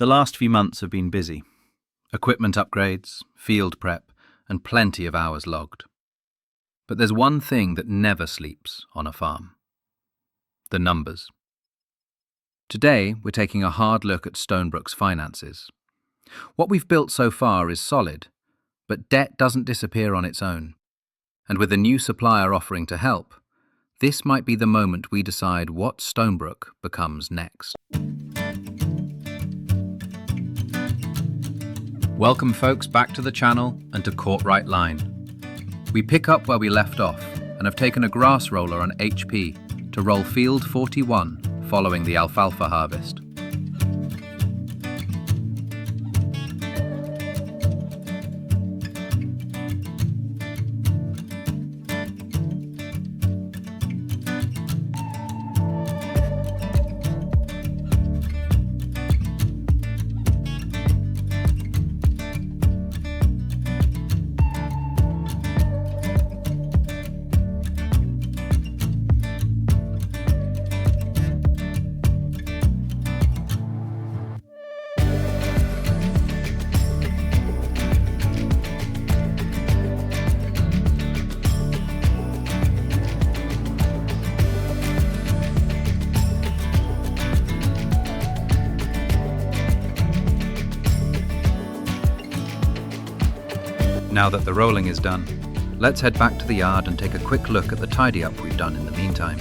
The last few months have been busy. Equipment upgrades, field prep, and plenty of hours logged. But there's one thing that never sleeps on a farm: the numbers. Today, we're taking a hard look at Stonebrook's finances. What we've built so far is solid, but debt doesn't disappear on its own. And with a new supplier offering to help, this might be the moment we decide what Stonebrook becomes next. Welcome folks back to the channel and to Courtright Line. We pick up where we left off and have taken a grass roller on HP to roll field 41 following the alfalfa harvest. Now that the rolling is done, let's head back to the yard and take a quick look at the tidy-up we've done in the meantime.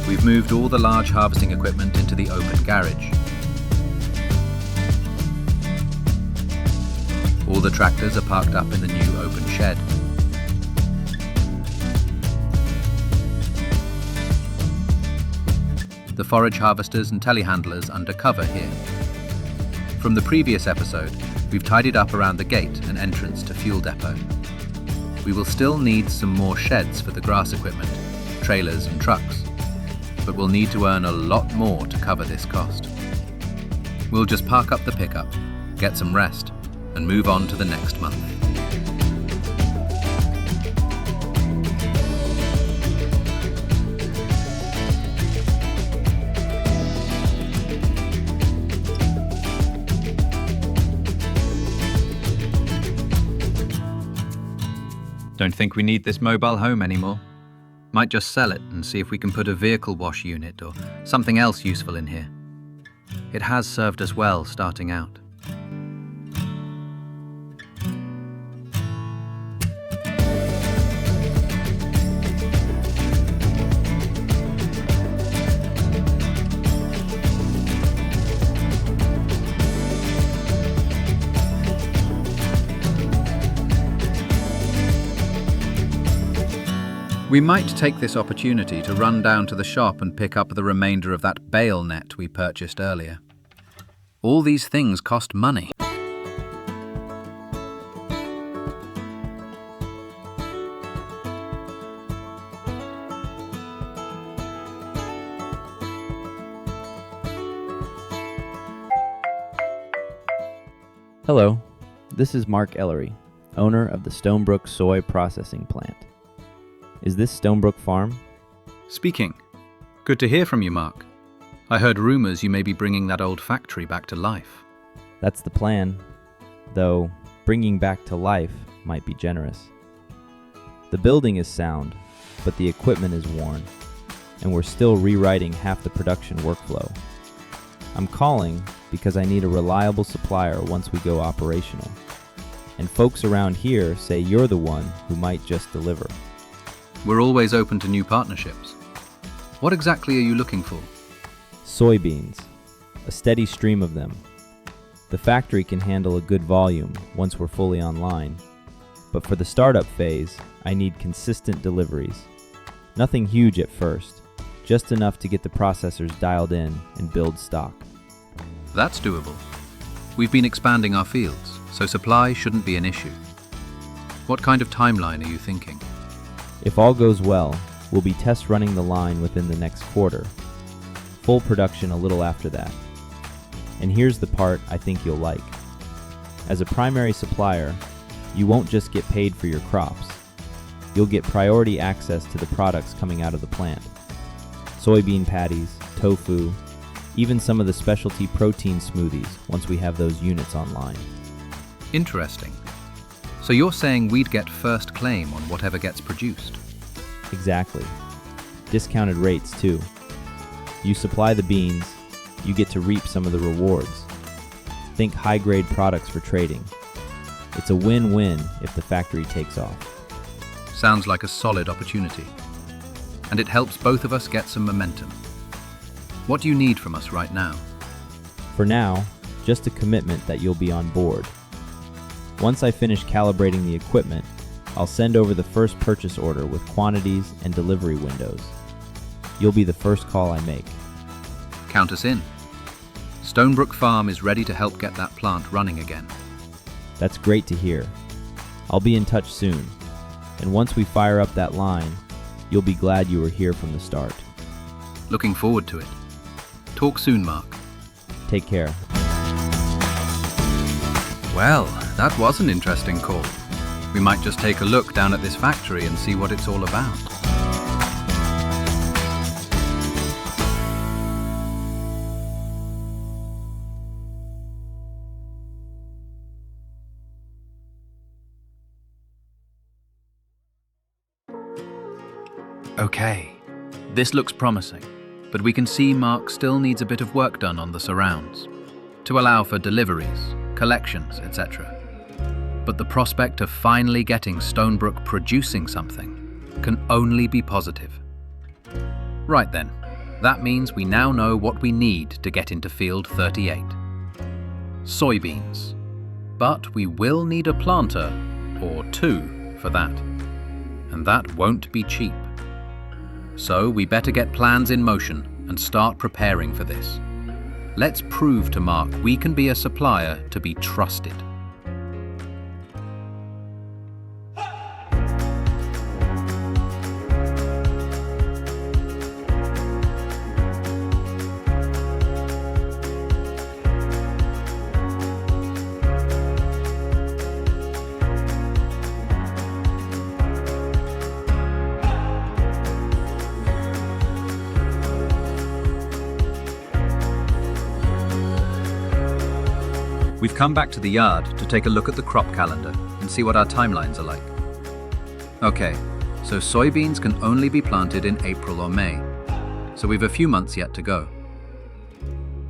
We've moved all the large harvesting equipment into the open garage. All the tractors are parked up in the new open shed. The forage harvesters and telehandlers under cover here. From the previous episode, we've tidied up around the gate and entrance to fuel depot. We will still need some more sheds for the grass equipment, trailers and trucks, but we'll need to earn a lot more to cover this cost. We'll just park up the pickup, get some rest, and move on to the next month. Don't think we need this mobile home anymore. Might just sell it and see if we can put a vehicle wash unit or something else useful in here. It has served us well starting out. We might take this opportunity to run down to the shop and pick up the remainder of that bale net we purchased earlier. All these things cost money. Hello, this is Mark Ellery, owner of the Stonebrook Soy Processing Plant. Is this Stonebrook Farm? Speaking. Good to hear from you, Mark. I heard rumors you may be bringing that old factory back to life. That's the plan, though bringing back to life might be generous. The building is sound, but the equipment is worn, and we're still rewriting half the production workflow. I'm calling because I need a reliable supplier once we go operational, and folks around here say you're the one who might just deliver. We're always open to new partnerships. What exactly are you looking for? Soybeans, a steady stream of them. The factory can handle a good volume once we're fully online, but for the startup phase, I need consistent deliveries. Nothing huge at first, just enough to get the processors dialed in and build stock. That's doable. We've been expanding our fields, so supply shouldn't be an issue. What kind of timeline are you thinking? If all goes well, we'll be test running the line within the next quarter. Full production a little after that. And here's the part I think you'll like. As a primary supplier, you won't just get paid for your crops. You'll get priority access to the products coming out of the plant. Soybean patties, tofu, even some of the specialty protein smoothies once we have those units online. Interesting. So you're saying we'd get first claim on whatever gets produced? Exactly. Discounted rates too. You supply the beans, you get to reap some of the rewards. Think high-grade products for trading. It's a win-win if the factory takes off. Sounds like a solid opportunity. And it helps both of us get some momentum. What do you need from us right now? For now, just a commitment that you'll be on board. Once I finish calibrating the equipment, I'll send over the first purchase order with quantities and delivery windows. You'll be the first call I make. Count us in. Stonebrook Farm is ready to help get that plant running again. That's great to hear. I'll be in touch soon, and once we fire up that line, you'll be glad you were here from the start. Looking forward to it. Talk soon, Mark. Take care. Well, that was an interesting call. We might just take a look down at this factory and see what it's all about. Okay, this looks promising, but we can see Mark still needs a bit of work done on the surrounds to allow for deliveries, collections, etc. But the prospect of finally getting Stonebrook producing something can only be positive. Right then, that means we now know what we need to get into field 38. Soybeans. But we will need a planter or two for that, and that won't be cheap. So we better get plans in motion and start preparing for this. Let's prove to Mark we can be a supplier to be trusted. We've come back to the yard to take a look at the crop calendar and see what our timelines are like. Okay, so soybeans can only be planted in April or May, so we've a few months yet to go.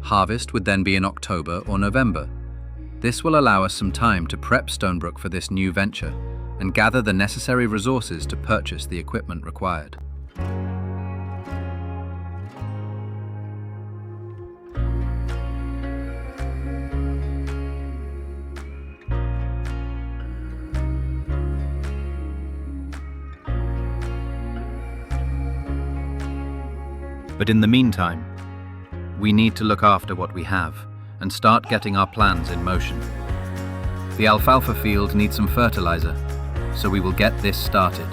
Harvest would then be in October or November. This will allow us some time to prep Stonebrook for this new venture and gather the necessary resources to purchase the equipment required. But in the meantime, we need to look after what we have and start getting our plans in motion. The alfalfa field needs some fertilizer, so we will get this started.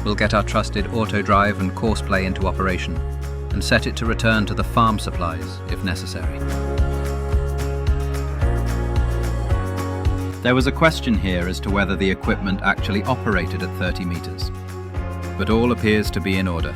We'll get our trusted auto drive and course play into operation and set it to return to the farm supplies if necessary. There was a question here as to whether the equipment actually operated at 30 meters, but all appears to be in order.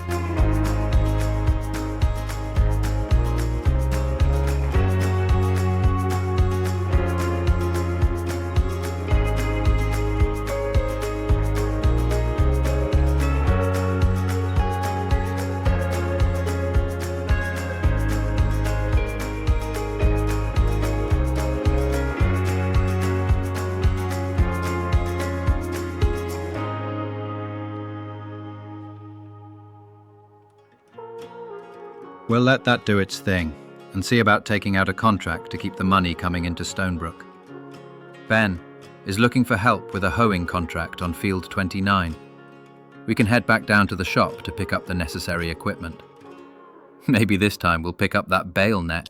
We'll let that do its thing and see about taking out a contract to keep the money coming into Stonebrook. Ben is looking for help with a hoeing contract on field 29. we can head back down to the shop to pick up the necessary equipment. Maybe this time we'll pick up that bale net.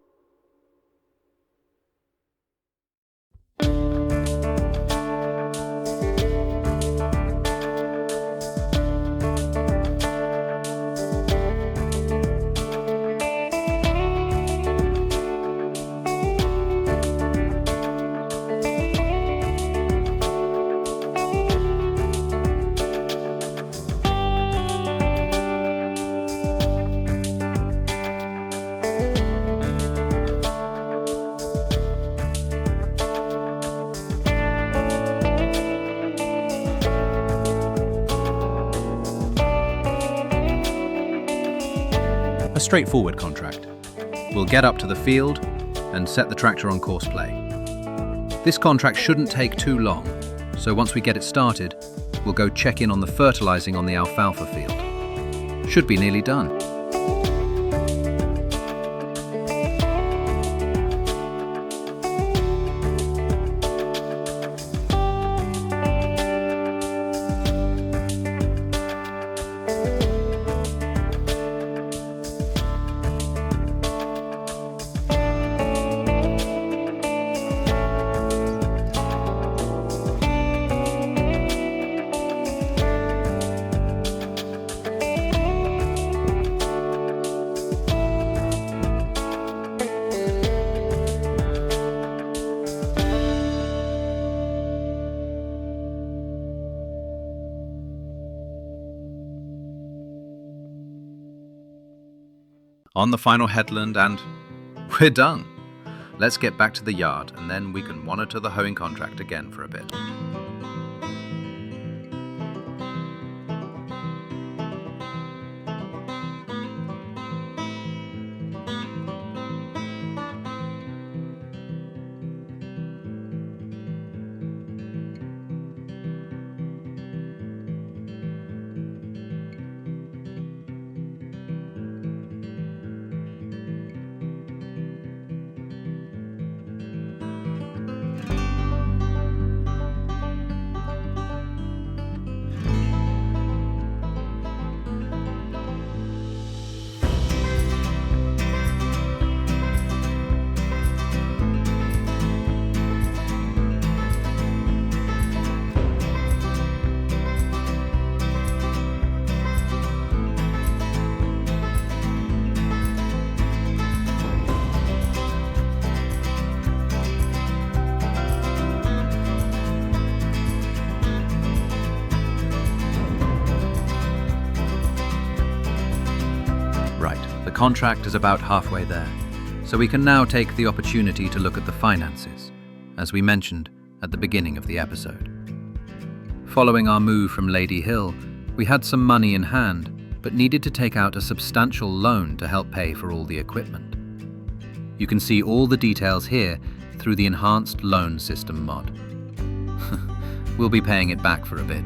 A straightforward contract. We'll get up to the field and set the tractor on course play. This contract shouldn't take too long, so once we get it started, we'll go check in on the fertilizing on the alfalfa field. Should be nearly done. On the final headland and we're done. Let's get back to the yard and then we can monitor the hoeing contract again for a bit. The contract is about halfway there, so we can now take the opportunity to look at the finances, as we mentioned at the beginning of the episode. Following our move from Lady Hill, we had some money in hand, but needed to take out a substantial loan to help pay for all the equipment. You can see all the details here through the enhanced loan system mod. We'll be paying it back for a bit,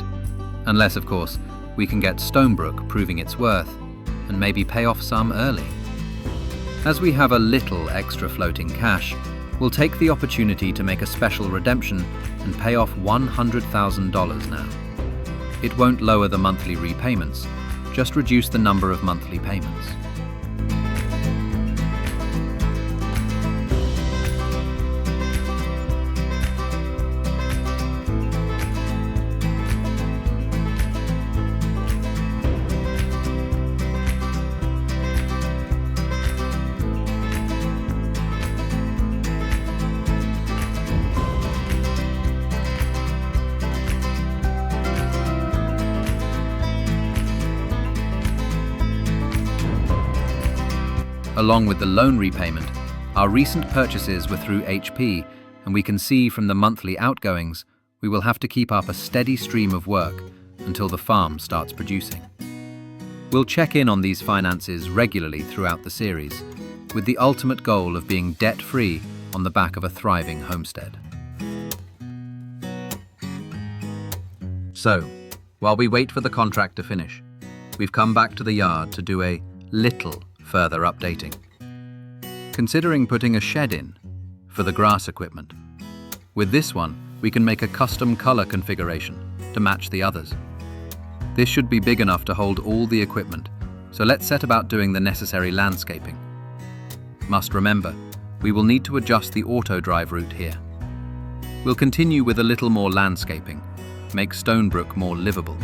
unless of course we can get Stonebrook proving its worth and maybe pay off some early. As we have a little extra floating cash, we'll take the opportunity to make a special redemption and pay off $100,000 now. It won't lower the monthly repayments, just reduce the number of monthly payments. Along with the loan repayment, our recent purchases were through HP, and we can see from the monthly outgoings, we will have to keep up a steady stream of work until the farm starts producing. We'll check in on these finances regularly throughout the series, with the ultimate goal of being debt-free on the back of a thriving homestead. So, while we wait for the contract to finish, we've come back to the yard to do a little further updating. Considering putting a shed in for the grass equipment. With this one, we can make a custom color configuration to match the others. This should be big enough to hold all the equipment, so let's set about doing the necessary landscaping. Must remember, we will need to adjust the auto drive route here. We'll continue with a little more landscaping, make Stonebrook more livable.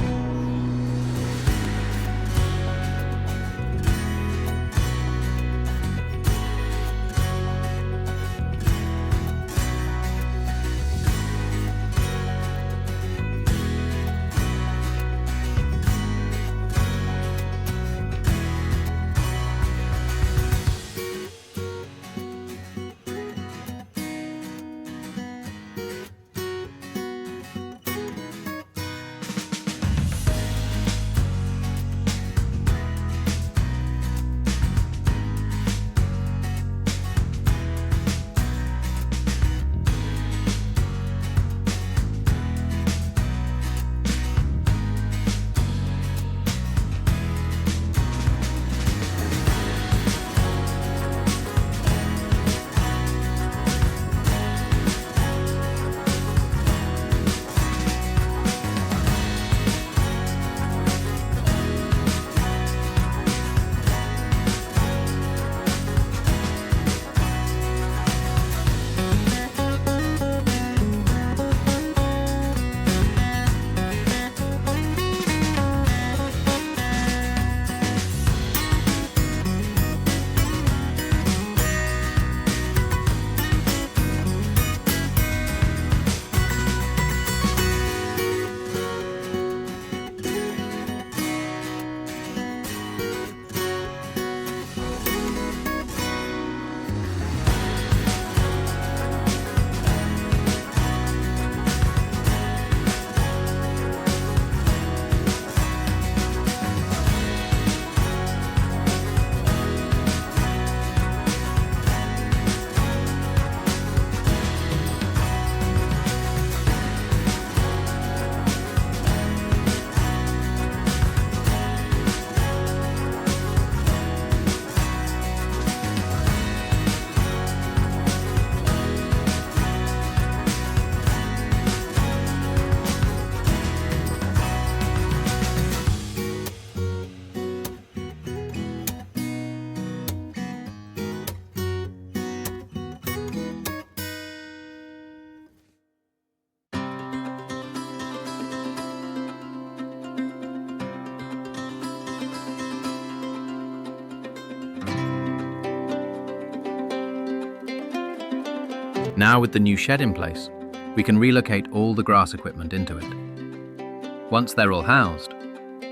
Now with the new shed in place, we can relocate all the grass equipment into it. Once they're all housed,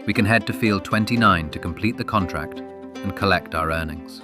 we can head to Field 29 to complete the contract and collect our earnings.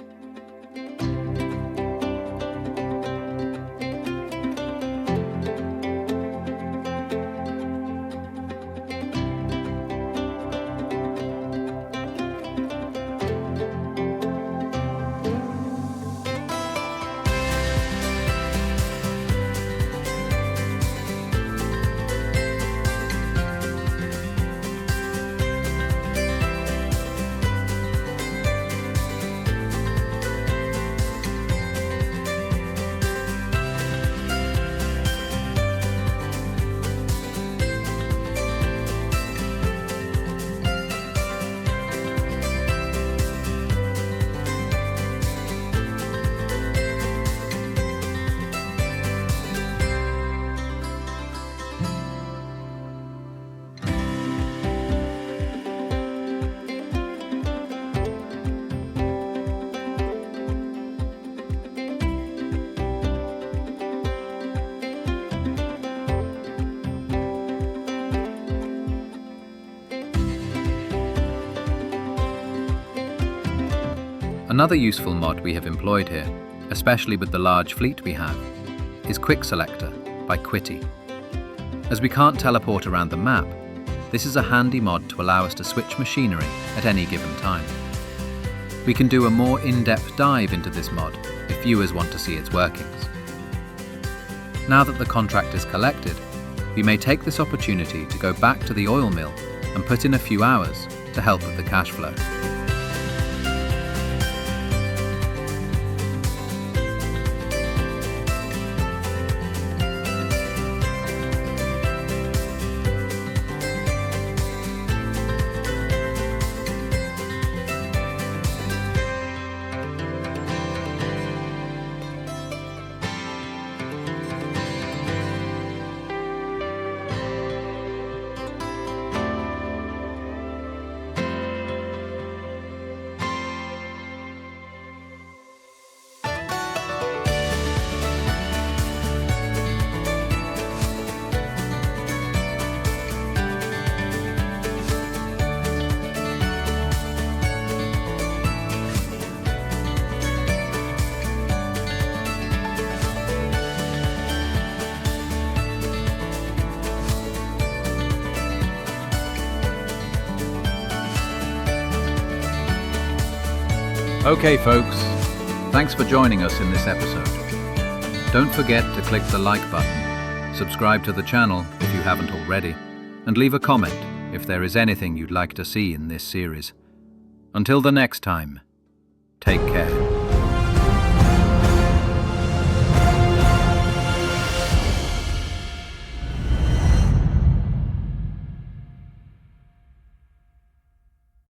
Another useful mod we have employed here, especially with the large fleet we have, is Quick Selector by Quitty. As we can't teleport around the map, this is a handy mod to allow us to switch machinery at any given time. We can do a more in-depth dive into this mod if viewers want to see its workings. Now that the contract is collected, we may take this opportunity to go back to the oil mill and put in a few hours to help with the cash flow. Okay, folks, thanks for joining us in this episode. Don't forget to click the like button, subscribe to the channel if you haven't already, and leave a comment if there is anything you'd like to see in this series. Until the next time, take care.